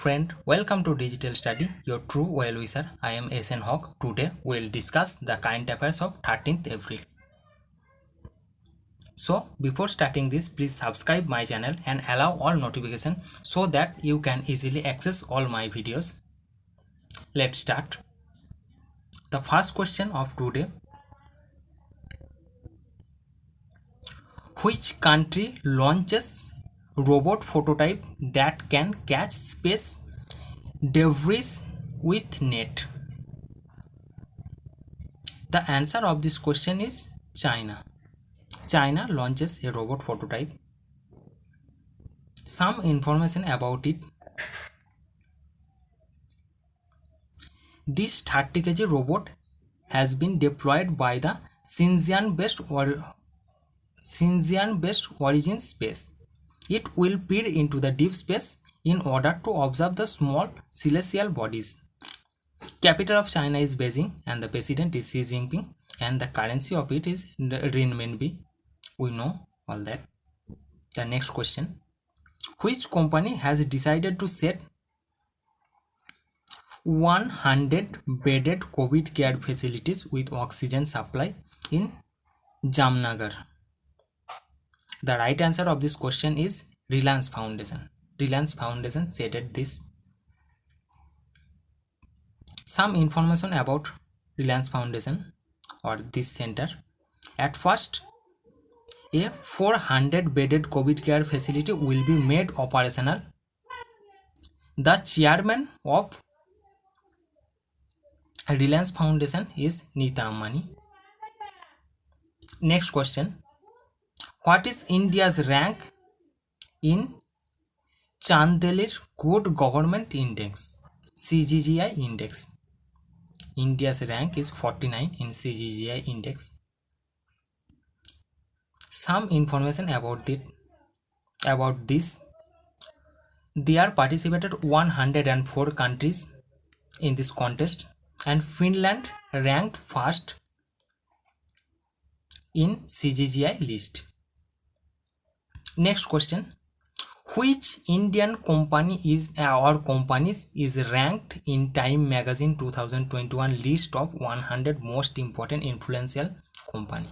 friend, welcome to Digital Study, your true well wisher. I am SN Hawk. Today we'll discuss the current affairs of 13th April. So before starting this, please subscribe my channel and allow all notifications so that you can easily access all my videos. Let's start. The first question of today: which country launches robot prototype that can catch space debris with net? The answer of this question is China. China launches a robot prototype. Some information about it. This 30 kg robot has been deployed by the Xinjiang-based Origin Space. It will peer into the deep space in order to observe the small celestial bodies. Capital of China is Beijing and the president is Xi Jinping and the currency of it is renminbi. We know all that. The next question: which company has decided to set 100 bedded COVID care facilities with oxygen supply in Jamnagar? The right answer of this question is Reliance Foundation. Reliance Foundation stated this. Some information about Reliance Foundation or this center. At first, a 400 bedded COVID care facility will be made operational. The chairman of Reliance Foundation is Nita Ambani. Next question: what is India's rank in Chandelir Good Government Index, CGGI index? India's rank is 49 in CGGI index. Some information about this. There participated 104 countries in this contest and Finland ranked first in CGGI list. Next question: which Indian company companies is ranked in Time Magazine 2021 list of 100 most important influential company?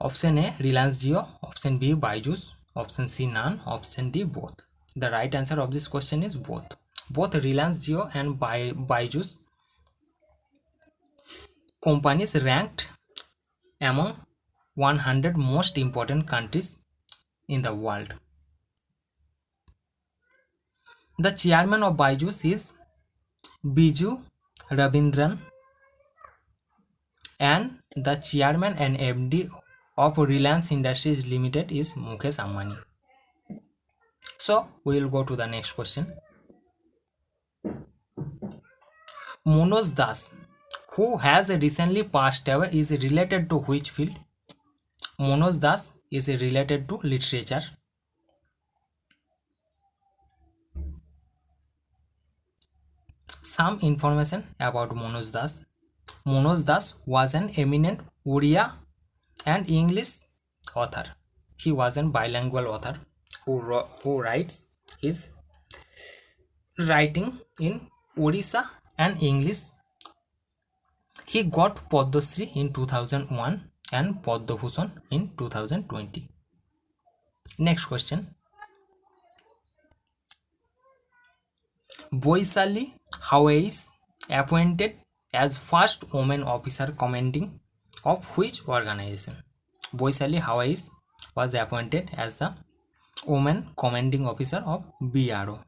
Option A Reliance Jio, option B Byju's, option C none, option D both. The right answer of this question is both. Both Reliance Jio and Byju's companies ranked among 100 most important countries in the world. The chairman of Byju's is Biju Ravindran and the chairman and MD of Reliance Industries Limited is Mukesh Ambani. So we will go to the next question. Manoj Das, who has recently passed away, is related to which field? Manoj Das is related to literature. Some information about Manoj Das. Manoj Das was an eminent Oriya and English author. He was a bilingual author who writes his writing in Orissa and English. He got Padma Shri in 2001 and Padma Bhushan in 2020. Next question: Boisali Hawai is appointed as first woman officer commanding of which organization? Boisali Hawai was appointed as the woman commanding officer of BRO.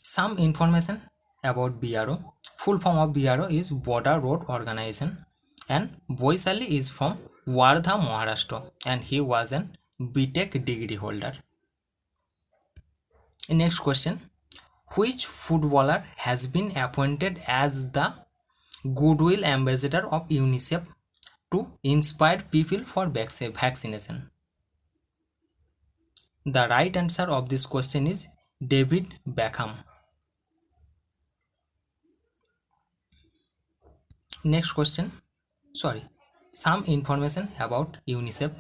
Some information about BRO. Full form of BRO is Border Road Organization and Boisali is from Wardha, Maharashtra and he was an BTech degree holder. Next question: which footballer has been appointed as the Goodwill Ambassador of UNICEF to inspire people for vaccination? The right answer of this question is David Beckham. Next question. Some information about UNICEF.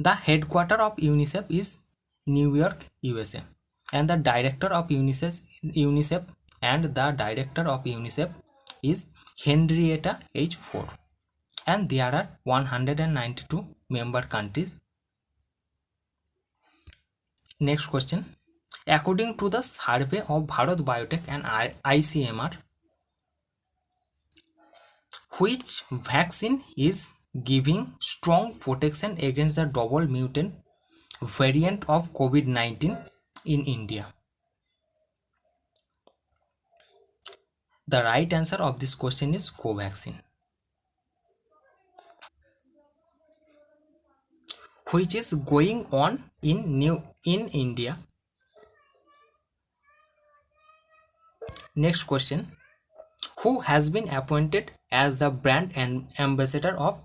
The headquarter of UNICEF is New York, USA, and the director of UNICEF is Henrietta H. Ford, and there are 192 member countries. Next question. According to the survey of Bharat Biotech and ICMR, which vaccine is giving strong protection against the double mutant variant of COVID-19 in India? The right answer of this question is Covaxin, which is going on in India. Next question. Who has been appointed as the brand and ambassador of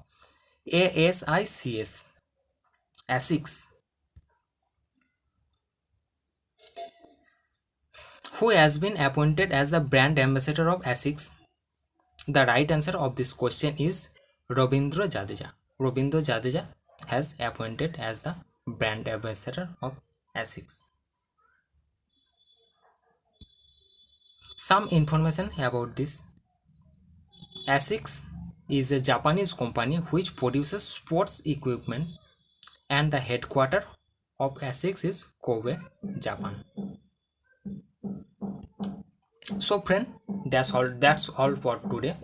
ASICS? ASICS. Who has been appointed as the brand ambassador of ASICS? The right answer of this question is Robindra Jadeja. Robindra Jadeja has appointed as the brand ambassador of ASICS. Some information about this. ASICS is a Japanese company which produces sports equipment, and the headquarters of ASICS is Kobe, Japan. So friend, that's all for today.